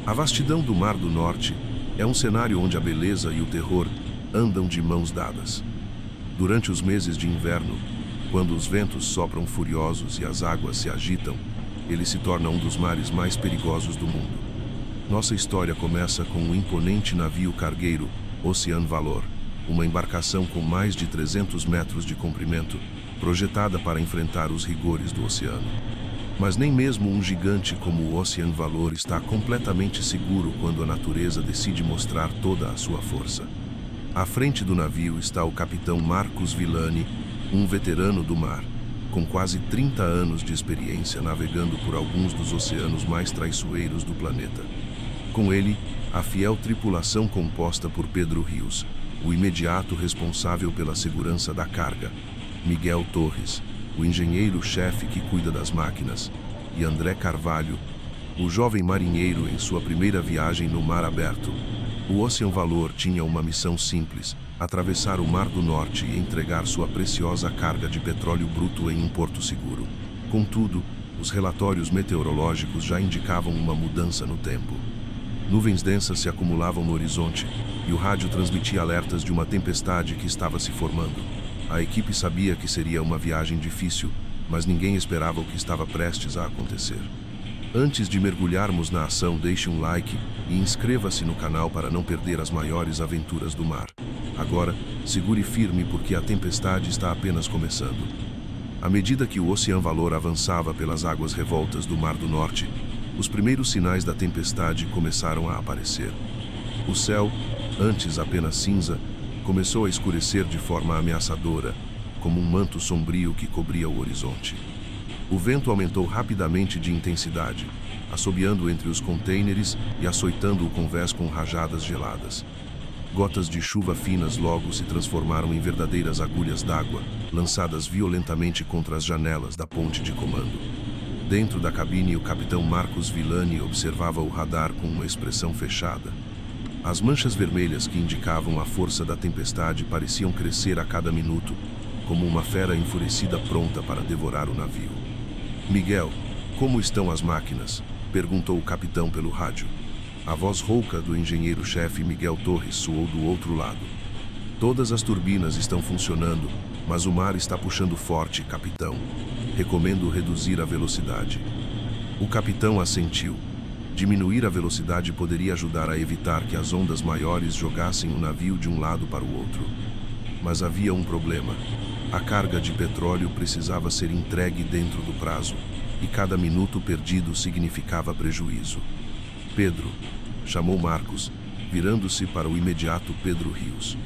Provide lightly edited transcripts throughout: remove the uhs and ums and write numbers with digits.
A vastidão do Mar do Norte é um cenário onde a beleza e o terror andam de mãos dadas. Durante os meses de inverno, quando os ventos sopram furiosos e as águas se agitam, ele se torna um dos mares mais perigosos do mundo. Nossa história começa com um imponente navio cargueiro, Ocean Valor, uma embarcação com mais de 300 metros de comprimento, projetada para enfrentar os rigores do oceano. Mas nem mesmo um gigante como o Ocean Valor está completamente seguro quando a natureza decide mostrar toda a sua força. À frente do navio está o capitão Marcos Villani, um veterano do mar, com quase 30 anos de experiência navegando por alguns dos oceanos mais traiçoeiros do planeta. Com ele, a fiel tripulação composta por Pedro Rios, o imediato responsável pela segurança da carga, Miguel Torres, o engenheiro-chefe que cuida das máquinas, e André Carvalho, o jovem marinheiro em sua primeira viagem no mar aberto. O Ocean Valor tinha uma missão simples: atravessar o Mar do Norte e entregar sua preciosa carga de petróleo bruto em um porto seguro. Contudo, os relatórios meteorológicos já indicavam uma mudança no tempo. Nuvens densas se acumulavam no horizonte e o rádio transmitia alertas de uma tempestade que estava se formando. A equipe sabia que seria uma viagem difícil, mas ninguém esperava o que estava prestes a acontecer. Antes de mergulharmos na ação, deixe um like e inscreva-se no canal para não perder as maiores aventuras do mar. Agora, segure firme porque a tempestade está apenas começando. À medida que o Ocean Valor avançava pelas águas revoltas do Mar do Norte, os primeiros sinais da tempestade começaram a aparecer. O céu, antes apenas cinza, começou a escurecer de forma ameaçadora, como um manto sombrio que cobria o horizonte. O vento aumentou rapidamente de intensidade, assobiando entre os contêineres e açoitando o convés com rajadas geladas. Gotas de chuva finas logo se transformaram em verdadeiras agulhas d'água, lançadas violentamente contra as janelas da ponte de comando. Dentro da cabine, o capitão Marcos Villani observava o radar com uma expressão fechada. As manchas vermelhas que indicavam a força da tempestade pareciam crescer a cada minuto, como uma fera enfurecida pronta para devorar o navio. "Miguel, como estão as máquinas?" perguntou o capitão pelo rádio. A voz rouca do engenheiro-chefe Miguel Torres soou do outro lado. "Todas as turbinas estão funcionando, mas o mar está puxando forte, capitão. Recomendo reduzir a velocidade." O capitão assentiu. Diminuir a velocidade poderia ajudar a evitar que as ondas maiores jogassem o navio de um lado para o outro. Mas havia um problema. A carga de petróleo precisava ser entregue dentro do prazo, e cada minuto perdido significava prejuízo. "Pedro", chamou Marcos, virando-se para o imediato Pedro Rios.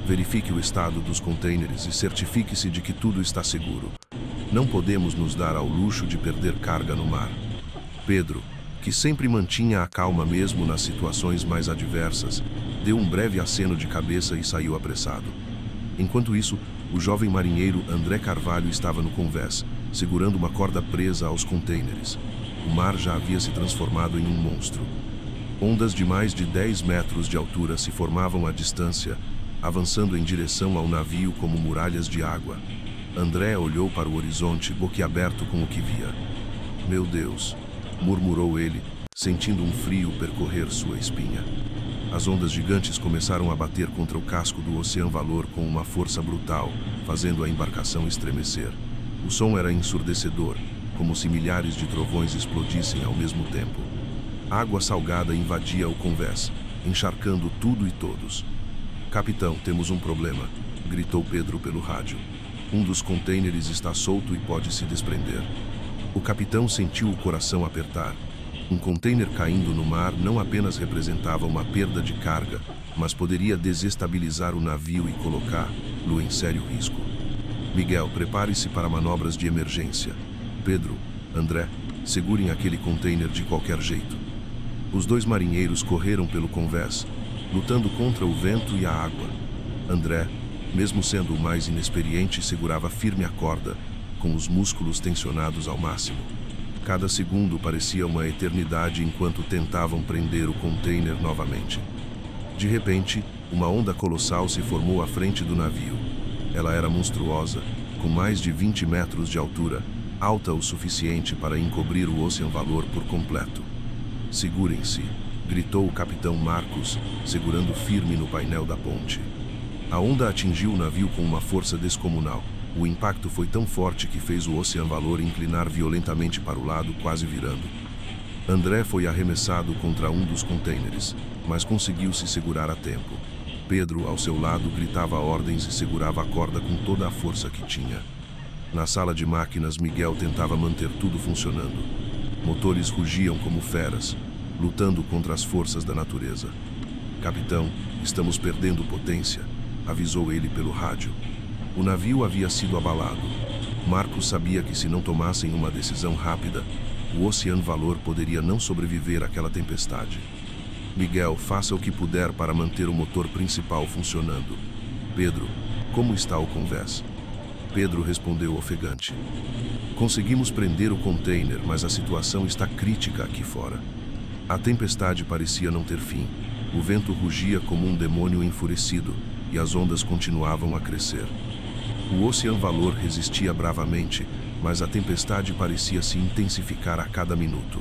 "Verifique o estado dos contêineres e certifique-se de que tudo está seguro. Não podemos nos dar ao luxo de perder carga no mar." Pedro, que sempre mantinha a calma mesmo nas situações mais adversas, deu um breve aceno de cabeça e saiu apressado. Enquanto isso, o jovem marinheiro André Carvalho estava no convés, segurando uma corda presa aos contêineres. O mar já havia se transformado em um monstro. Ondas de mais de 10 metros de altura se formavam à distância, avançando em direção ao navio como muralhas de água. André olhou para o horizonte, boquiaberto com o que via. "Meu Deus", murmurou ele, sentindo um frio percorrer sua espinha. As ondas gigantes começaram a bater contra o casco do Ocean Valor com uma força brutal, fazendo a embarcação estremecer. O som era ensurdecedor, como se milhares de trovões explodissem ao mesmo tempo. Água salgada invadia o convés, encharcando tudo e todos. "Capitão, temos um problema", gritou Pedro pelo rádio. "Um dos contêineres está solto e pode se desprender." O capitão sentiu o coração apertar. Um contêiner caindo no mar não apenas representava uma perda de carga, mas poderia desestabilizar o navio e colocá-lo em sério risco. "Miguel, prepare-se para manobras de emergência. Pedro, André, segurem aquele contêiner de qualquer jeito." Os dois marinheiros correram pelo convés, lutando contra o vento e a água. André, mesmo sendo o mais inexperiente, segurava firme a corda, com os músculos tensionados ao máximo. Cada segundo parecia uma eternidade enquanto tentavam prender o container novamente. De repente, uma onda colossal se formou à frente do navio. Ela era monstruosa, com mais de 20 metros de altura, alta o suficiente para encobrir o Ocean Valor por completo. "Segurem-se", gritou o capitão Marcos, segurando firme no painel da ponte. A onda atingiu o navio com uma força descomunal. O impacto foi tão forte que fez o Ocean Valor inclinar violentamente para o lado, quase virando. André foi arremessado contra um dos contêineres, mas conseguiu se segurar a tempo. Pedro, ao seu lado, gritava ordens e segurava a corda com toda a força que tinha. Na sala de máquinas, Miguel tentava manter tudo funcionando. Motores rugiam como feras, lutando contra as forças da natureza. "Capitão, estamos perdendo potência", avisou ele pelo rádio. O navio havia sido abalado. Marcos sabia que se não tomassem uma decisão rápida, o Ocean Valor poderia não sobreviver àquela tempestade. "Miguel, faça o que puder para manter o motor principal funcionando." "Pedro, como está o convés?" Pedro respondeu ofegante. "Conseguimos prender o container, mas a situação está crítica aqui fora." A tempestade parecia não ter fim. O vento rugia como um demônio enfurecido e as ondas continuavam a crescer. O Ocean Valor resistia bravamente, mas a tempestade parecia se intensificar a cada minuto.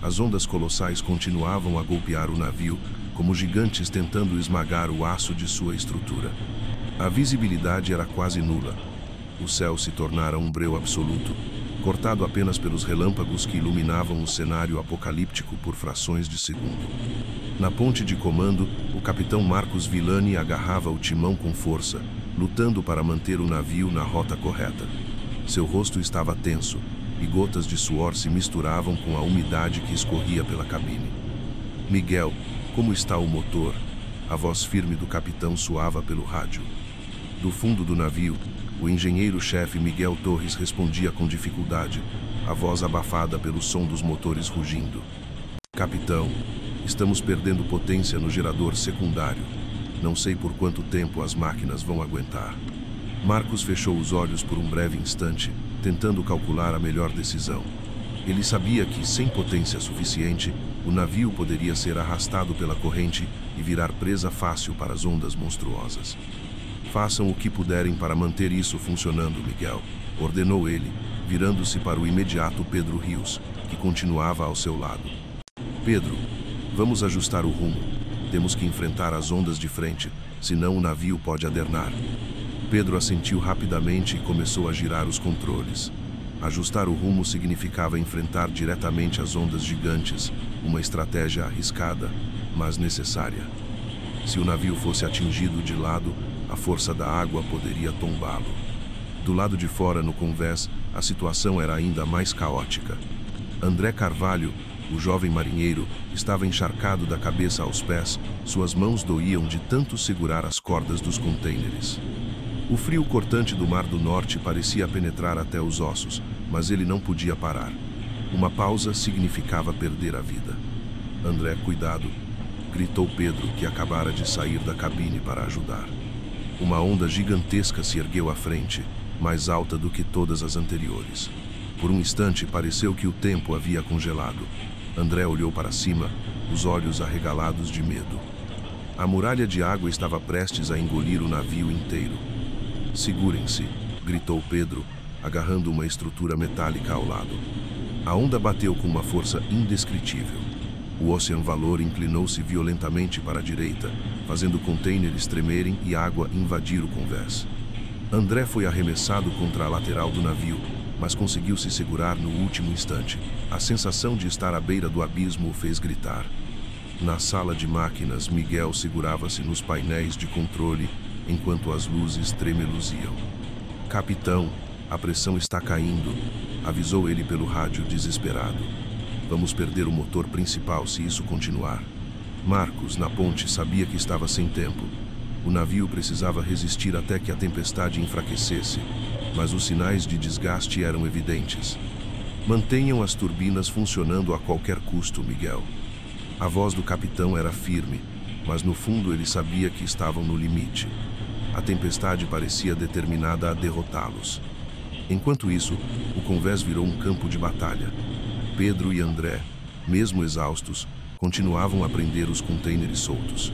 As ondas colossais continuavam a golpear o navio, como gigantes tentando esmagar o aço de sua estrutura. A visibilidade era quase nula. O céu se tornara um breu absoluto, cortado apenas pelos relâmpagos que iluminavam o cenário apocalíptico por frações de segundo. Na ponte de comando, o capitão Marcos Villani agarrava o timão com força, lutando para manter o navio na rota correta. Seu rosto estava tenso, e gotas de suor se misturavam com a umidade que escorria pela cabine. "Miguel, como está o motor?" A voz firme do capitão soava pelo rádio. Do fundo do navio, o engenheiro-chefe Miguel Torres respondia com dificuldade, a voz abafada pelo som dos motores rugindo. "Capitão, estamos perdendo potência no gerador secundário. Não sei por quanto tempo as máquinas vão aguentar." Marcos fechou os olhos por um breve instante, tentando calcular a melhor decisão. Ele sabia que, sem potência suficiente, o navio poderia ser arrastado pela corrente e virar presa fácil para as ondas monstruosas. "Façam o que puderem para manter isso funcionando, Miguel", ordenou ele, virando-se para o imediato Pedro Rios, que continuava ao seu lado. "Pedro, vamos ajustar o rumo. Temos que enfrentar as ondas de frente, senão o navio pode adernar." Pedro assentiu rapidamente e começou a girar os controles. Ajustar o rumo significava enfrentar diretamente as ondas gigantes, uma estratégia arriscada, mas necessária. Se o navio fosse atingido de lado, a força da água poderia tombá-lo. Do lado de fora, no convés, a situação era ainda mais caótica. André Carvalho, o jovem marinheiro, estava encharcado da cabeça aos pés, suas mãos doíam de tanto segurar as cordas dos contêineres. O frio cortante do Mar do Norte parecia penetrar até os ossos, mas ele não podia parar. Uma pausa significava perder a vida. "André, cuidado!" gritou Pedro, que acabara de sair da cabine para ajudar. Uma onda gigantesca se ergueu à frente, mais alta do que todas as anteriores. Por um instante pareceu que o tempo havia congelado. André olhou para cima, os olhos arregalados de medo. A muralha de água estava prestes a engolir o navio inteiro. "Segurem-se", gritou Pedro, agarrando uma estrutura metálica ao lado. A onda bateu com uma força indescritível. O Ocean Valor inclinou-se violentamente para a direita, fazendo contêineres tremerem e água invadir o convés. André foi arremessado contra a lateral do navio, mas conseguiu se segurar no último instante. A sensação de estar à beira do abismo o fez gritar. Na sala de máquinas, Miguel segurava-se nos painéis de controle, enquanto as luzes tremeluziam. "Capitão, a pressão está caindo", avisou ele pelo rádio desesperado. "Vamos perder o motor principal se isso continuar." Marcos, na ponte, sabia que estava sem tempo. O navio precisava resistir até que a tempestade enfraquecesse, mas os sinais de desgaste eram evidentes. "Mantenham as turbinas funcionando a qualquer custo, Miguel." A voz do capitão era firme, mas no fundo ele sabia que estavam no limite. A tempestade parecia determinada a derrotá-los. Enquanto isso, o convés virou um campo de batalha. Pedro e André, mesmo exaustos, continuavam a prender os contêineres soltos.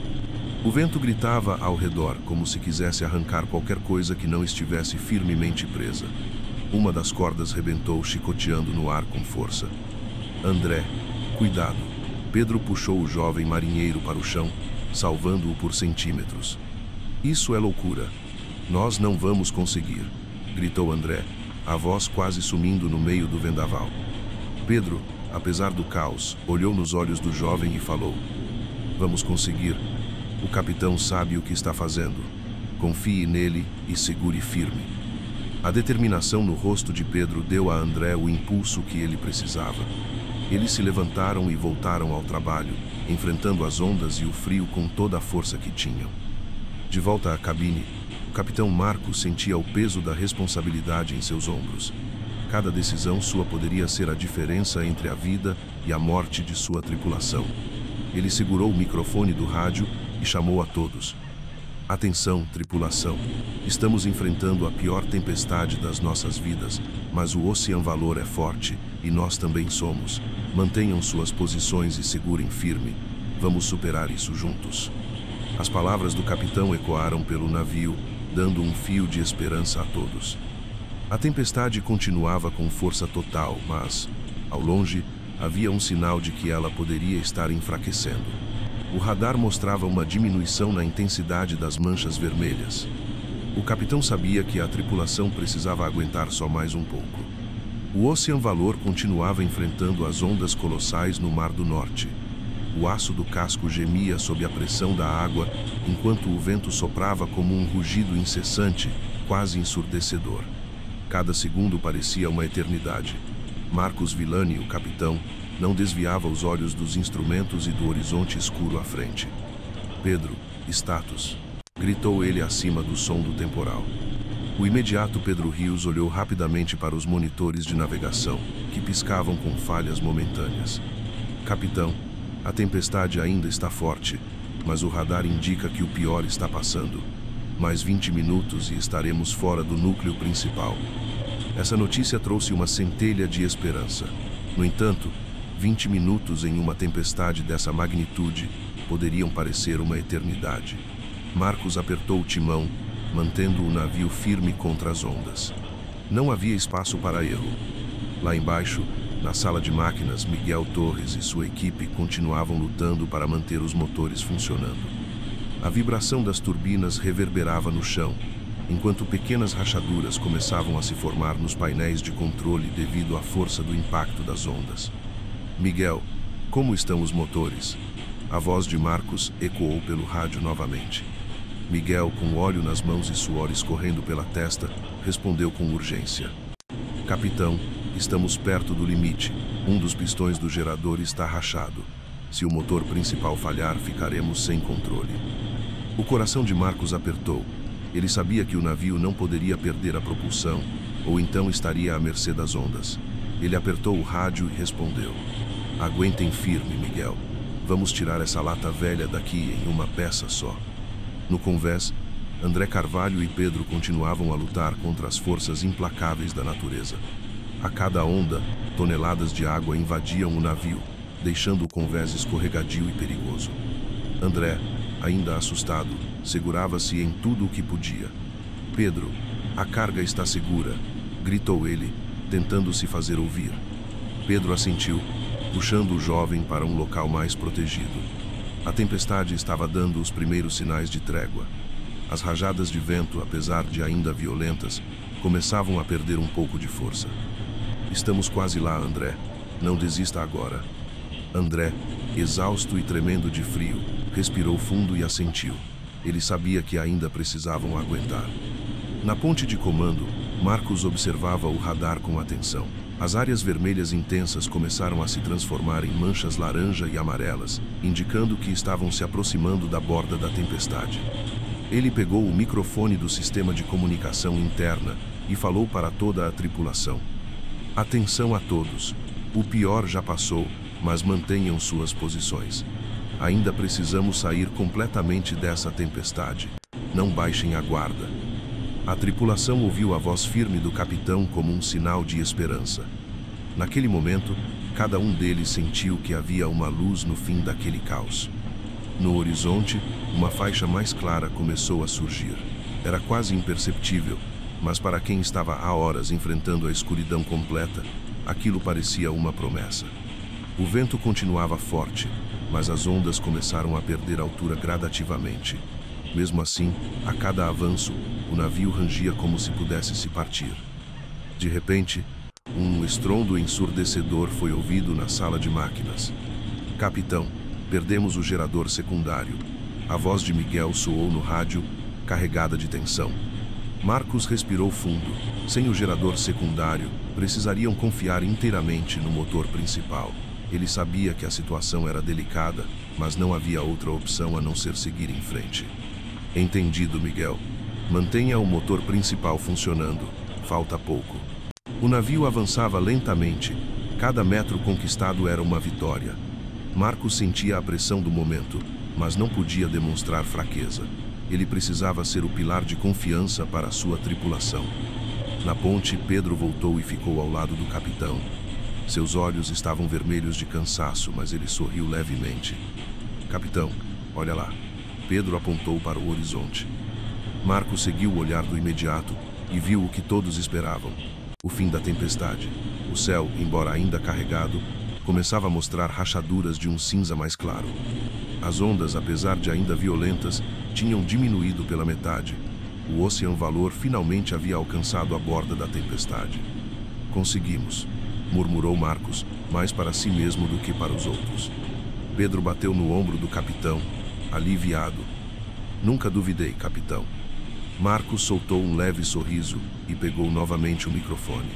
O vento gritava ao redor, como se quisesse arrancar qualquer coisa que não estivesse firmemente presa. Uma das cordas rebentou, chicoteando no ar com força. "André, cuidado!" Pedro puxou o jovem marinheiro para o chão, salvando-o por centímetros. Isso é loucura. Nós não vamos conseguir, gritou André, a voz quase sumindo no meio do vendaval. Pedro, apesar do caos, olhou nos olhos do jovem e falou: vamos conseguir. O capitão sabe o que está fazendo. Confie nele e segure firme. A determinação no rosto de Pedro deu a André o impulso que ele precisava. Eles se levantaram e voltaram ao trabalho, enfrentando as ondas e o frio com toda a força que tinham. De volta à cabine, o capitão Marcos sentia o peso da responsabilidade em seus ombros. Cada decisão sua poderia ser a diferença entre a vida e a morte de sua tripulação. Ele segurou o microfone do rádio e chamou a todos. Atenção, tripulação. Estamos enfrentando a pior tempestade das nossas vidas, mas o Ocean Valor é forte e nós também somos. Mantenham suas posições e segurem firme. Vamos superar isso juntos. As palavras do capitão ecoaram pelo navio, dando um fio de esperança a todos. A tempestade continuava com força total, mas, ao longe, havia um sinal de que ela poderia estar enfraquecendo. O radar mostrava uma diminuição na intensidade das manchas vermelhas. O capitão sabia que a tripulação precisava aguentar só mais um pouco. O Ocean Valor continuava enfrentando as ondas colossais no Mar do Norte. O aço do casco gemia sob a pressão da água, enquanto o vento soprava como um rugido incessante, quase ensurdecedor. Cada segundo parecia uma eternidade. Marcos Villani, o capitão, não desviava os olhos dos instrumentos e do horizonte escuro à frente. Pedro, status, gritou ele acima do som do temporal. O imediato Pedro Rios olhou rapidamente para os monitores de navegação, que piscavam com falhas momentâneas. Capitão, a tempestade ainda está forte, mas o radar indica que o pior está passando. Mais 20 minutos e estaremos fora do núcleo principal. Essa notícia trouxe uma centelha de esperança. No entanto, 20 minutos em uma tempestade dessa magnitude poderiam parecer uma eternidade. Marcos apertou o timão, mantendo o navio firme contra as ondas. Não havia espaço para erro. Lá embaixo, na sala de máquinas, Miguel Torres e sua equipe continuavam lutando para manter os motores funcionando. A vibração das turbinas reverberava no chão, enquanto pequenas rachaduras começavam a se formar nos painéis de controle devido à força do impacto das ondas. Miguel, como estão os motores? A voz de Marcos ecoou pelo rádio novamente. Miguel, com óleo nas mãos e suor escorrendo pela testa, respondeu com urgência. Capitão, estamos perto do limite. Um dos pistões do gerador está rachado. Se o motor principal falhar, ficaremos sem controle. O coração de Marcos apertou. Ele sabia que o navio não poderia perder a propulsão, ou então estaria à mercê das ondas. Ele apertou o rádio e respondeu. Aguentem firme, Miguel. Vamos tirar essa lata velha daqui em uma peça só. No convés, André Carvalho e Pedro continuavam a lutar contra as forças implacáveis da natureza. A cada onda, toneladas de água invadiam o navio, deixando o convés escorregadio e perigoso. André, ainda assustado, segurava-se em tudo o que podia. Pedro, a carga está segura, gritou ele, tentando se fazer ouvir. Pedro assentiu, puxando o jovem para um local mais protegido. A tempestade estava dando os primeiros sinais de trégua. As rajadas de vento, apesar de ainda violentas, começavam a perder um pouco de força. Estamos quase lá, André. Não desista agora. André, exausto e tremendo de frio, respirou fundo e assentiu. Ele sabia que ainda precisavam aguentar. Na ponte de comando, Marcos observava o radar com atenção. As áreas vermelhas intensas começaram a se transformar em manchas laranja e amarelas, indicando que estavam se aproximando da borda da tempestade. Ele pegou o microfone do sistema de comunicação interna e falou para toda a tripulação. Atenção a todos. O pior já passou, mas mantenham suas posições. Ainda precisamos sair completamente dessa tempestade. Não baixem a guarda. A tripulação ouviu a voz firme do capitão como um sinal de esperança. Naquele momento, cada um deles sentiu que havia uma luz no fim daquele caos. No horizonte, uma faixa mais clara começou a surgir. Era quase imperceptível, mas para quem estava há horas enfrentando a escuridão completa, aquilo parecia uma promessa. O vento continuava forte, mas as ondas começaram a perder altura gradativamente. Mesmo assim, a cada avanço, o navio rangia como se pudesse se partir. De repente, um estrondo ensurdecedor foi ouvido na sala de máquinas. Capitão, perdemos o gerador secundário. A voz de Miguel soou no rádio, carregada de tensão. Marcos respirou fundo. Sem o gerador secundário, precisariam confiar inteiramente no motor principal. Ele sabia que a situação era delicada, mas não havia outra opção a não ser seguir em frente. Entendido, Miguel. Mantenha o motor principal funcionando. Falta pouco. O navio avançava lentamente. Cada metro conquistado era uma vitória. Marcos sentia a pressão do momento, mas não podia demonstrar fraqueza. Ele precisava ser o pilar de confiança para a sua tripulação. Na ponte, Pedro voltou e ficou ao lado do capitão. Seus olhos estavam vermelhos de cansaço, mas ele sorriu levemente. Capitão, olha lá. Pedro apontou para o horizonte. Marcos seguiu o olhar do imediato e viu o que todos esperavam: o fim da tempestade. O céu, embora ainda carregado, começava a mostrar rachaduras de um cinza mais claro. As ondas, apesar de ainda violentas, tinham diminuído pela metade. O Ocean Valor finalmente havia alcançado a borda da tempestade. Conseguimos, murmurou Marcos, mais para si mesmo do que para os outros. Pedro bateu no ombro do capitão, aliviado. Nunca duvidei, capitão. Marcos soltou um leve sorriso e pegou novamente o microfone.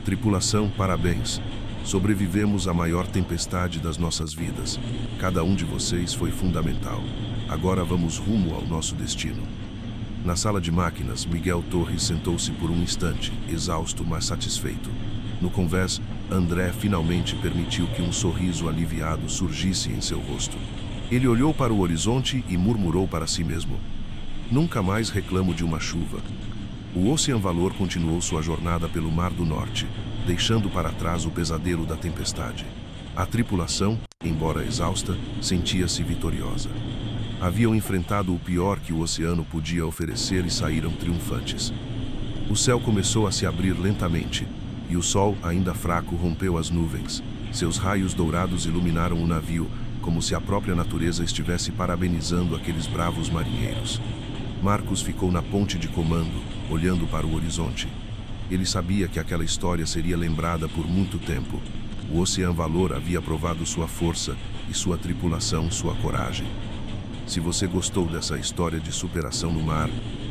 Tripulação, parabéns. Sobrevivemos à maior tempestade das nossas vidas. Cada um de vocês foi fundamental. Agora vamos rumo ao nosso destino. Na sala de máquinas, Miguel Torres sentou-se por um instante, exausto, mas satisfeito. No convés, André finalmente permitiu que um sorriso aliviado surgisse em seu rosto. Ele olhou para o horizonte e murmurou para si mesmo: nunca mais reclamo de uma chuva. O Ocean Valor continuou sua jornada pelo Mar do Norte, deixando para trás o pesadelo da tempestade. A tripulação, embora exausta, sentia-se vitoriosa. Haviam enfrentado o pior que o oceano podia oferecer e saíram triunfantes. O céu começou a se abrir lentamente, e o sol, ainda fraco, rompeu as nuvens. Seus raios dourados iluminaram o navio, como se a própria natureza estivesse parabenizando aqueles bravos marinheiros. Marcos ficou na ponte de comando, olhando para o horizonte. Ele sabia que aquela história seria lembrada por muito tempo. O Ocean Valor havia provado sua força e sua tripulação sua coragem. Se você gostou dessa história de superação no mar,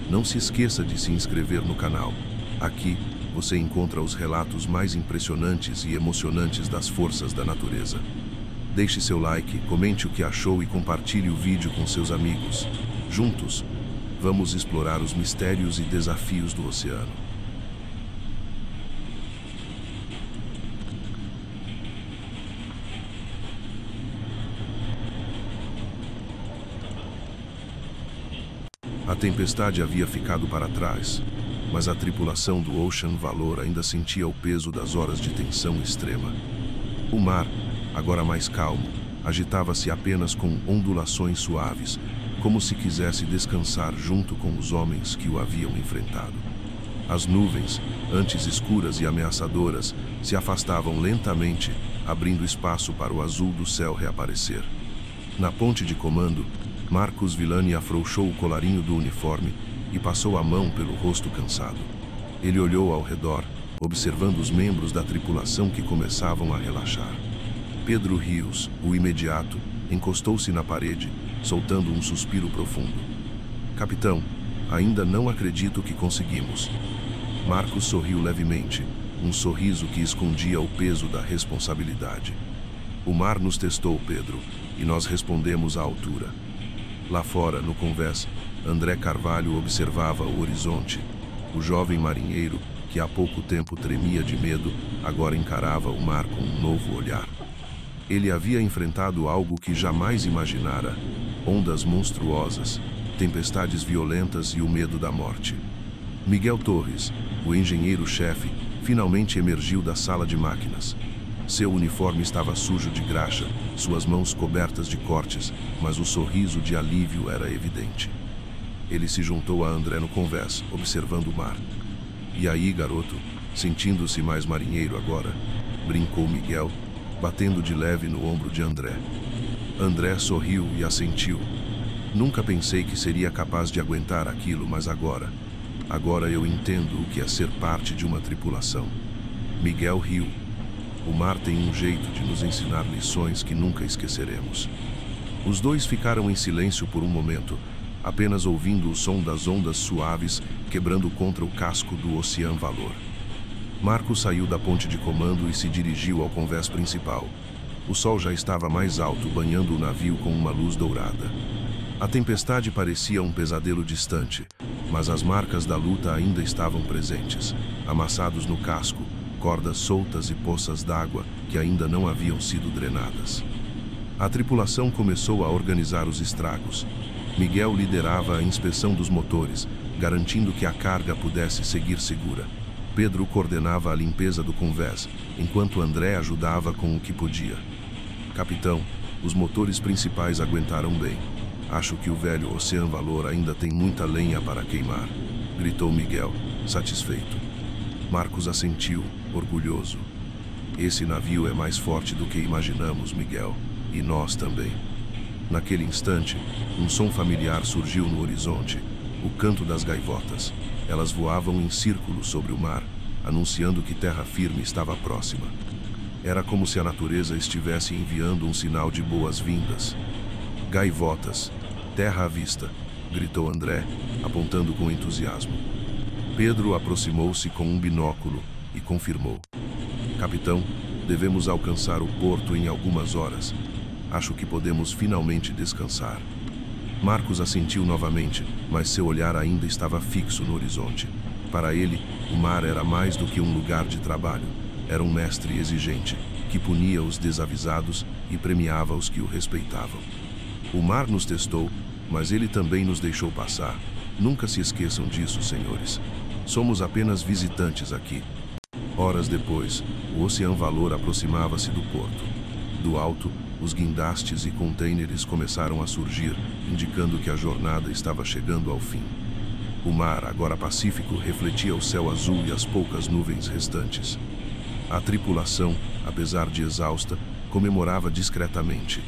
não se esqueça de se inscrever no canal. Aqui, você encontra os relatos mais impressionantes e emocionantes das forças da natureza. Deixe seu like, comente o que achou e compartilhe o vídeo com seus amigos. Juntos, vamos explorar os mistérios e desafios do oceano. A tempestade havia ficado para trás, mas a tripulação do Ocean Valor ainda sentia o peso das horas de tensão extrema. O mar, agora mais calmo, agitava-se apenas com ondulações suaves, como se quisesse descansar junto com os homens que o haviam enfrentado. As nuvens, antes escuras e ameaçadoras, se afastavam lentamente, abrindo espaço para o azul do céu reaparecer. Na ponte de comando, Marcos Villani afrouxou o colarinho do uniforme e passou a mão pelo rosto cansado. Ele olhou ao redor, observando os membros da tripulação que começavam a relaxar. Pedro Rios, o imediato, encostou-se na parede, soltando um suspiro profundo. Capitão, ainda não acredito que conseguimos. Marcos sorriu levemente, um sorriso que escondia o peso da responsabilidade. O mar nos testou, Pedro, e nós respondemos à altura. Lá fora, no convés, André Carvalho observava o horizonte. O jovem marinheiro, que há pouco tempo tremia de medo, agora encarava o mar com um novo olhar. Ele havia enfrentado algo que jamais imaginara: ondas monstruosas, tempestades violentas e o medo da morte. Miguel Torres, o engenheiro-chefe, finalmente emergiu da sala de máquinas. Seu uniforme estava sujo de graxa, suas mãos cobertas de cortes, mas o sorriso de alívio era evidente. Ele se juntou a André no convés, observando o mar. "E aí, garoto, sentindo-se mais marinheiro agora?" brincou Miguel. batendo de leve no ombro de André. André sorriu e assentiu. Nunca pensei que seria capaz de aguentar aquilo, mas agora eu entendo o que é ser parte de uma tripulação. Miguel riu. O mar tem um jeito de nos ensinar lições que nunca esqueceremos. Os dois ficaram em silêncio por um momento, apenas ouvindo o som das ondas suaves quebrando contra o casco do Ocean Valor. Marcos saiu da ponte de comando e se dirigiu ao convés principal. O sol já estava mais alto, banhando o navio com uma luz dourada. A tempestade parecia um pesadelo distante, mas as marcas da luta ainda estavam presentes, amassados no casco, cordas soltas e poças d'água que ainda não haviam sido drenadas. A tripulação começou a organizar os estragos. Miguel liderava a inspeção dos motores, garantindo que a carga pudesse seguir segura. Pedro coordenava a limpeza do convés, enquanto André ajudava com o que podia. Capitão, os motores principais aguentaram bem. Acho que o velho Ocean Valor ainda tem muita lenha para queimar, gritou Miguel, satisfeito. Marcos assentiu, orgulhoso. Esse navio é mais forte do que imaginamos, Miguel, e nós também. Naquele instante, um som familiar surgiu no horizonte, o canto das gaivotas. Elas voavam em círculo sobre o mar, anunciando que terra firme estava próxima. Era como se a natureza estivesse enviando um sinal de boas-vindas. Gaivotas, terra à vista, gritou André, apontando com entusiasmo. Pedro aproximou-se com um binóculo e confirmou. Capitão, devemos alcançar o porto em algumas horas. Acho que podemos finalmente descansar. Marcos assentiu novamente, mas seu olhar ainda estava fixo no horizonte. Para ele, o mar era mais do que um lugar de trabalho. Era um mestre exigente, que punia os desavisados e premiava os que o respeitavam. O mar nos testou, mas ele também nos deixou passar. Nunca se esqueçam disso, senhores. Somos apenas visitantes aqui. Horas depois, o Ocean Valor aproximava-se do porto. Do alto, os guindastes e contêineres começaram a surgir, indicando que a jornada estava chegando ao fim. O mar, agora pacífico, refletia o céu azul e as poucas nuvens restantes. A tripulação, apesar de exausta, comemorava discretamente.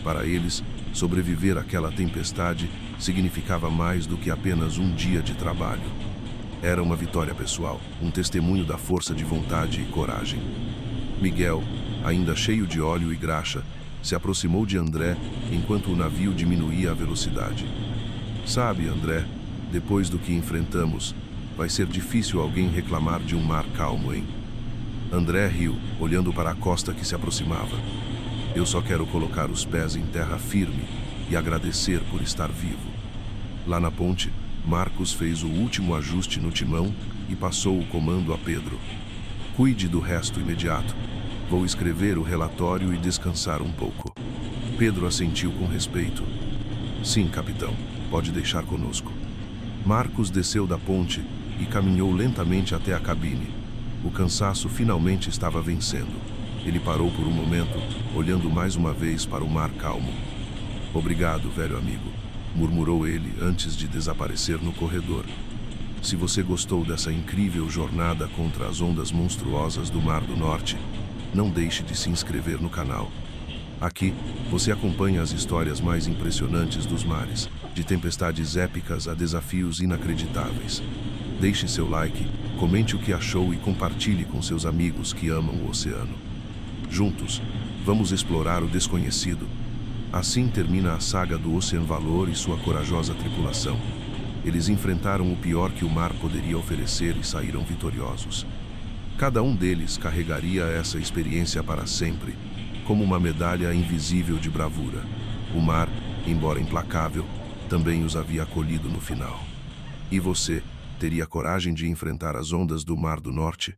Para eles, sobreviver àquela tempestade significava mais do que apenas um dia de trabalho. Era uma vitória pessoal, um testemunho da força de vontade e coragem. Miguel, ainda cheio de óleo e graxa, se aproximou de André enquanto o navio diminuía a velocidade. Sabe, André, depois do que enfrentamos, vai ser difícil alguém reclamar de um mar calmo, hein? André riu, olhando para a costa que se aproximava. Eu só quero colocar os pés em terra firme e agradecer por estar vivo. Lá na ponte, Marcos fez o último ajuste no timão e passou o comando a Pedro. Cuide do resto imediato. Vou escrever o relatório e descansar um pouco. Pedro assentiu com respeito. Sim, capitão, pode deixar conosco. Marcos desceu da ponte e caminhou lentamente até a cabine. O cansaço finalmente estava vencendo. Ele parou por um momento, olhando mais uma vez para o mar calmo. Obrigado, velho amigo, murmurou ele antes de desaparecer no corredor. Se você gostou dessa incrível jornada contra as ondas monstruosas do Mar do Norte, não deixe de se inscrever no canal. Aqui, você acompanha as histórias mais impressionantes dos mares, de tempestades épicas a desafios inacreditáveis. Deixe seu like, comente o que achou e compartilhe com seus amigos que amam o oceano. Juntos, vamos explorar o desconhecido. Assim termina a saga do Ocean Valor e sua corajosa tripulação. Eles enfrentaram o pior que o mar poderia oferecer e saíram vitoriosos. Cada um deles carregaria essa experiência para sempre, como uma medalha invisível de bravura. O mar, embora implacável, também os havia acolhido no final. E você, teria coragem de enfrentar as ondas do Mar do Norte?